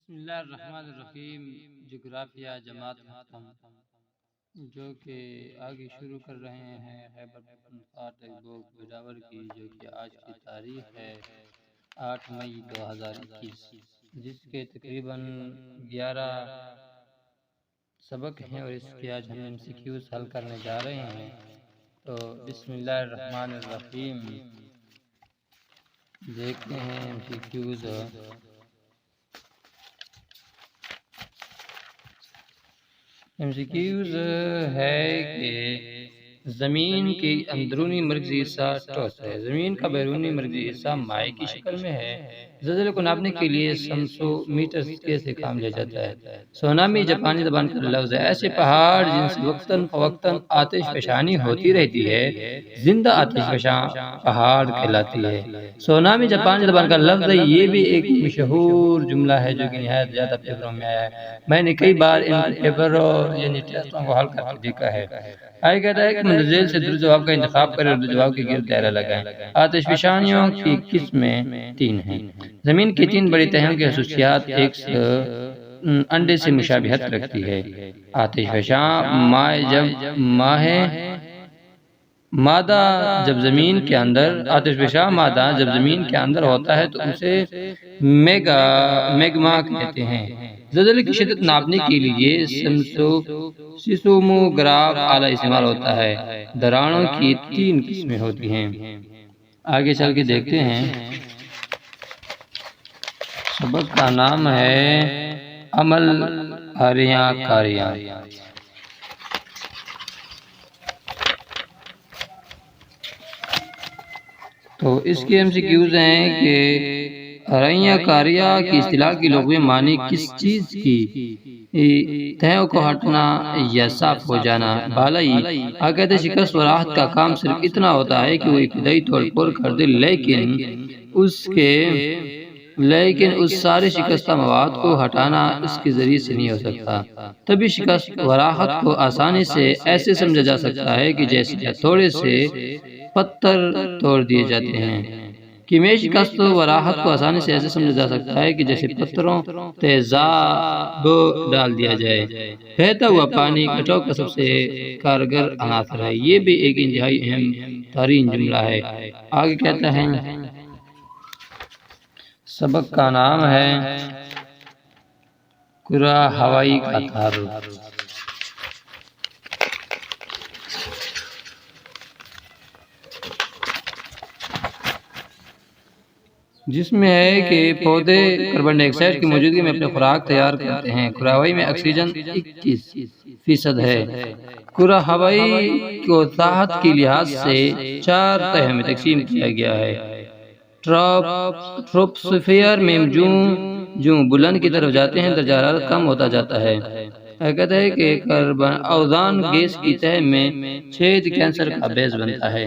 بسم اللہ الرحمن الرحیم۔ جغرافیہ جماعت ختم جو کہ آگے شروع کر رہے ہیں خیبر پختونخوا ٹیکسٹ بک بجاور کی، جو کہ آج کی تاریخ ہے 8 مئی 2021، جس کے تقریباً 11 سبق ہیں اور اس کے آج ہم MCQs حل کرنے جا رہے ہیں۔ تو بسم اللہ الرحمن الرحیم دیکھتے ہیں MCQs۔ MCQs ہے کہ زمین کی اندرونی مرکزی حصہ ٹھوس ہے، زمین کا بیرونی مرکزی حصہ مائع کی شکل میں ہے۔ زلزلے کو ناپنے کے لیے سمسو میٹر اسکیل سے کام لیا جاتا ہے۔ سونامی جاپانی زبان کا لفظ ہے۔ ایسے پہاڑ جن سے وقتاً فوقتاً آتش فشانی ہوتی رہتی ہے زندہ آتش فشاں پہاڑ کہلاتی ہے۔ سونامی جاپانی زبان کا لفظ ہے۔ یہ بھی ایک مشہور جملہ ہے جو کہ نہایت زیادہ پیپروں میں آیا ہے۔ میں نے کئی بار ان پیپروں یعنی ٹیسٹوں کو حل کر کے دیکھا ہے۔ آگے کہتا ہے کہ مندرجہ سے درست جواب کا انتخاب کریں اور جواب کے گرد دائرہ لگائیں۔ آتش فشانیوں کی قسمیں 3 ہیں۔ زمین کی 3 بڑی تہوں کی خصوصیات ایک انڈے سے مشابہت رکھتی ہے۔ آتش فشاں مادہ جب زمین کے اندر ہوتا ہے تو اسے میگما کہتے ہیں۔ زلزلے کی شدت ناپنے کے لیے سیسموگراف آلہ استعمال ہوتا ہے۔ دراڑوں کی 3 قسمیں ہوتی ہیں۔ آگے چل کے دیکھتے ہیں۔ سبق کا نام ہے عمل ہریاں کاریاں۔ تو اس کے MCQs ہیں کہ ہریاں کاریاں کی اصطلاح کی لغوی معنی کس چیز کی تہوں کو ہٹنا یا صاف ہو جانا۔ بالائی عقیدہ شکست و راحت کا کام صرف اتنا ہوتا ہے کہ وہ ابتدائی طور پر کر دے، لیکن اس سارے شکستہ مواد کو ہٹانا اس کے ذریعے سے نہیں ہو سکتا۔ تبھی شکست و راحت کو آسانی سے ایسے سمجھا جا سکتا ہے کہ جیسے تھوڑے سے پتھر توڑ دیے جاتے ہیں۔ کیمیائی شکست و راحت کو آسانی سے ایسے سمجھا جا سکتا ہے کہ جیسے پتھروں تیزاب ڈال دیا جائے۔ بہتا ہوا پانی کٹاؤ کا سب سے کارگر عنصر ہے۔ یہ بھی ایک انتہائی اہم ترین جملہ ہے۔ آگے کہتا ہے سبق کا نام ہے کرہ ہوائی کا تعارف۔ جس میں ہے کہ پودے کاربن ڈائی آکسائڈ کی موجودگی میں اپنی خوراک تیار کرتے ہیں۔ کرہ ہوائی میں آکسیجن 21% ہے۔ کرہ ہوائی کو ساحت کے لحاظ سے 4 تہوں میں تقسیم کیا گیا ہے۔ ٹروپوسفیئر میں جوں بلند کی طرف جاتے ہیں درجہ حرارت کم ہوتا جاتا ہے۔ کہتا ہے کہ کاربن اوزون گیس کی تہ میں چھید کینسر کا باعث بنتا ہے۔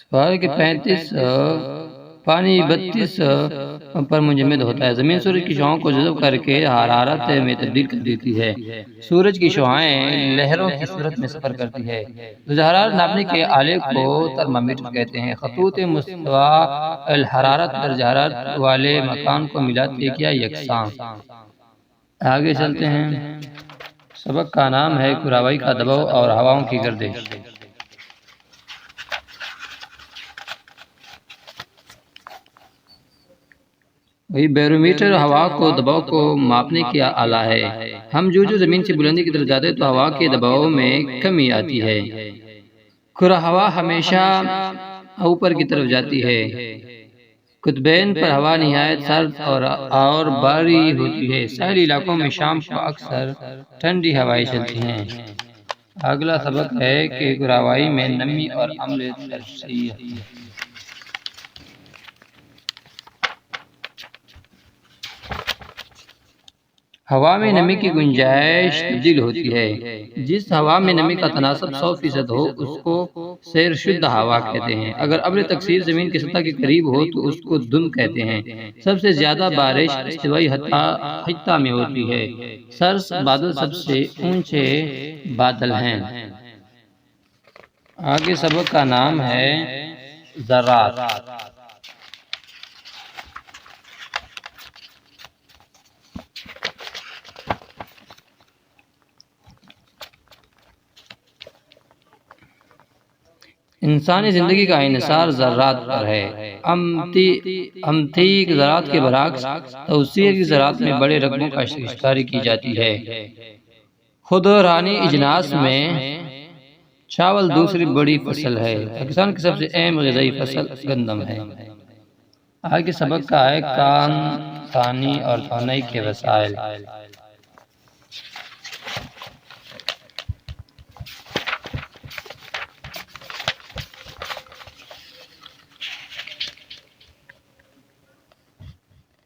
سوال کے 35 پانی 32 پر منجمد ہوتا ہے۔ زمین سورج کی شعاعوں کو جذب کر کے حرارت میں تبدیل کر دیتی ہے۔ سورج کی شعاعیں لہروں کی صورت میں سفر کرتی ہے۔ درجہ حرارت ناپنے کے آلے کو ترمامیٹر کہتے ہیں۔ خطوط مستوی الحرارت درجہ حرارت والے مکان کو ملاتے کیا یکساں۔ آگے چلتے ہیں۔ سبق کا نام ہے کرہ ہوائی کا دباؤ اور ہواؤں کی گردش۔ بیرومیٹر ہوا کو دباؤ کو ماپنے کا آلہ ہے۔ ہم جو زمین سے بلندی کی طرف جاتے ہیں تو ہوا کے دباؤ میں کمی آتی ہے۔ کرہ ہوا ہمیشہ اوپر کی طرف جاتی ہے۔ قطبین پر ہوا نہایت سرد اور باری ہوتی ہے۔ ساحلی علاقوں میں شام کو اکثر ٹھنڈی ہوائیں چلتی ہیں۔ اگلا سبق ہے کہ کرہ ہوائی میں نمی اور عمل ترشیح۔ ہوا میں نمی کی گنجائش تبدیل ہوتی ہے۔ جس ہوا میں نمی کا تناسب 100% ہو اس کو سیر شدہ ہوا کہتے ہیں۔ اگر ابر تکثیر زمین کی سطح کے قریب ہو تو اس کو دھند کہتے ہیں۔ سب سے زیادہ بارش استوائی خطہ میں ہوتی ہے۔ سرس بادل سب سے اونچے بادل ہیں۔ آگے سبق کا نام ہے ذرات۔ انسانی زندگی کا انحصار ذرات پر ہے۔ امتیک ذرات کے برعکس توسیع کی ذرات میں بڑے رقبوں کا اشتہاری کی جاتی ہے۔ خودرانی اجناس میں چاول دوسری بڑی فصل ہے۔ پاکستان کی سب سے اہم غذائی فصل گندم ہے۔ آگے سبق کا ہے کان، ثانی اور توانائی کے وسائل۔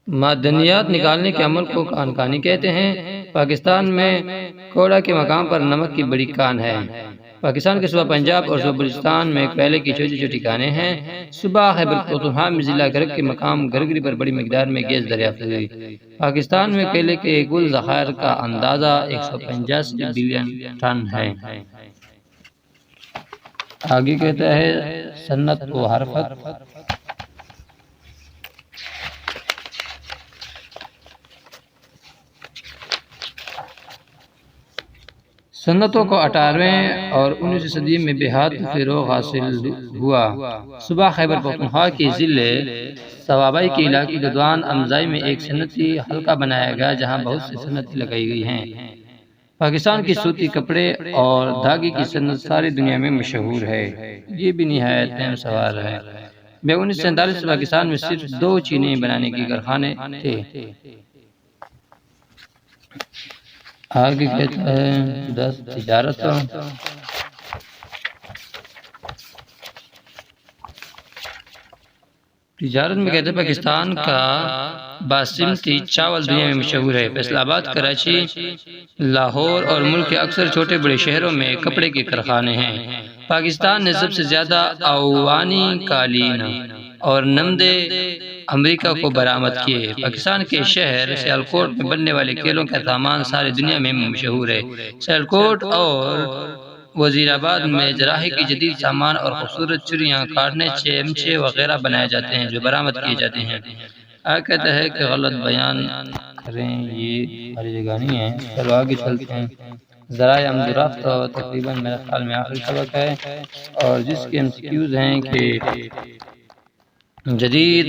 معدنیات نکالنے کے عمل کو کان کانی کہتے ہیں۔ پاکستان میں کوڑا کے مقام پر نمک کی بڑی کان ہے۔ پاکستان کے صوبہ پنجاب اور صوبہ بلوچستان میں کوئلے کی چھوٹی چھوٹی کانیں ہیں۔ صوبہ خیبر پختونخوا میں ضلع گرگ کے مقام گرگری پر بڑی مقدار میں گیس دریافت ہوئی۔ پاکستان میں کوئلے کے کل ذخائر کا اندازہ 185 بلین ٹن ہے۔ آگے کہتا ہے صنعت و حرفت۔ صنعتوں کو 18ویں اور 19ویں صدی میں بے حد فروغ حاصل ہوا۔ صوبہ خیبر پختونخوا کے ضلع صوابئی کے علاقے گدوان امزائی میں ایک صنعتی حلقہ بنایا گیا جہاں بہت سی صنعتیں لگائی گئی ہیں۔ پاکستان کی سوتی کپڑے اور دھاگے کی صنعت ساری دنیا میں مشہور ہے۔ یہ بھی نہایت اہم سوال ہے۔ 1947 سے پاکستان میں صرف 2 چینی بنانے کے کارخانے تھے۔ آگے کہتا ہے 10 تجارت۔ تجارت میں کہتے ہیں پاکستان کا باسمتی چاول دنیا میں مشہور ہے۔ فیصل آباد، کراچی، لاہور اور ملک کے اکثر چھوٹے بڑے شہروں میں کپڑے کے کارخانے ہیں۔ پاکستان نے سب سے زیادہ اوانی قالین اور نمدے امریکہ کو برآمد کیے۔ پاکستان کے شہر سیالکوٹ میں بننے والے کیلوں کا سامان ساری دنیا میں مشہور ہے۔ سیالکوٹ اور وزیرآباد میں جراحی کی جدید سامان اور خوبصورت چوڑیاں، کانٹے، چمچے وغیرہ بنائے جاتے ہیں جو برآمد کیے جاتے ہیں۔ آگے کہتا ہے کہ غلط بیان کریں، یہ ہماری جگہ نہیں ہے۔ چلو آگے چلتے ہیں۔ ذرائع آمد و رفت تقریباً میرے خیال میں آخری سبق ہے اور جس کے MCQs ہیں کہ جدید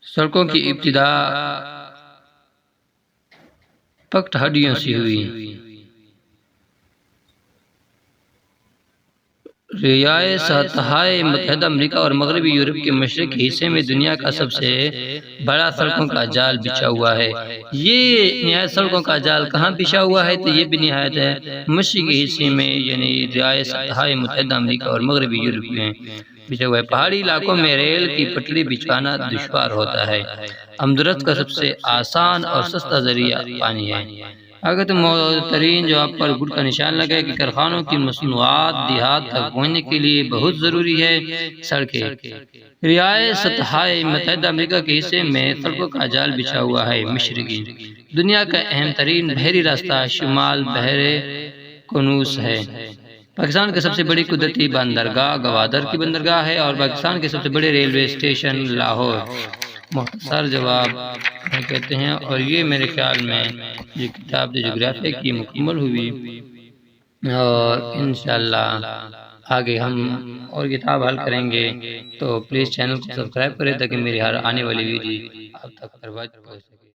سڑکوں کی ابتدا پخت ہڈیوں سے ہوئی۔ ریاستہائے متحدہ امریکہ اور مغربی یورپ کے مشرقی حصے میں دنیا کا سب سے بڑا سڑکوں کا جال بچھا ہوا ہے۔ یہ نہایت سڑکوں کا جال کہاں بچھا ہوا ہے تو یہ بھی نہایت ہے مشرقی حصے میں، یعنی ریاستہائے متحدہ امریکہ اور مغربی یورپ میں بچھا ہوا ہے۔ پہاڑی علاقوں میں ریل کی پٹری بچھانا دشوار ہوتا ہے۔ آمد و رفت کا سب سے آسان اور سستا ذریعہ پانی ہے۔ اگر تو محترین جواب پر گڈ کا نشان لگائے کہ کارخانوں کی مصنوعات دیہات تک پہنچنے کے لیے بہت ضروری ہے سڑکیں۔ ریاستہائے متحدہ امریکہ کے حصے میں سڑکوں کا جال بچھا ہوا ہے۔ مشرقی دنیا کا اہم ترین بحری راستہ شمال بحر قنوس ہے۔ پاکستان کی سب سے بڑی قدرتی بندرگاہ گوادر کی بندرگاہ ہے اور پاکستان کے سب سے بڑے ریلوے اسٹیشن لاہور۔ مختصر جواب کہتے ہیں اور یہ میرے خیال میں یہ کتاب جغرافیہ کی مکمل ہوئی اور انشاءاللہ آگے ہم اور کتاب حل کریں گے، تو پلیز چینل کو سبسکرائب کریں تاکہ میری ہر آنے والی ویڈیو آپ تک پہنچ سکے۔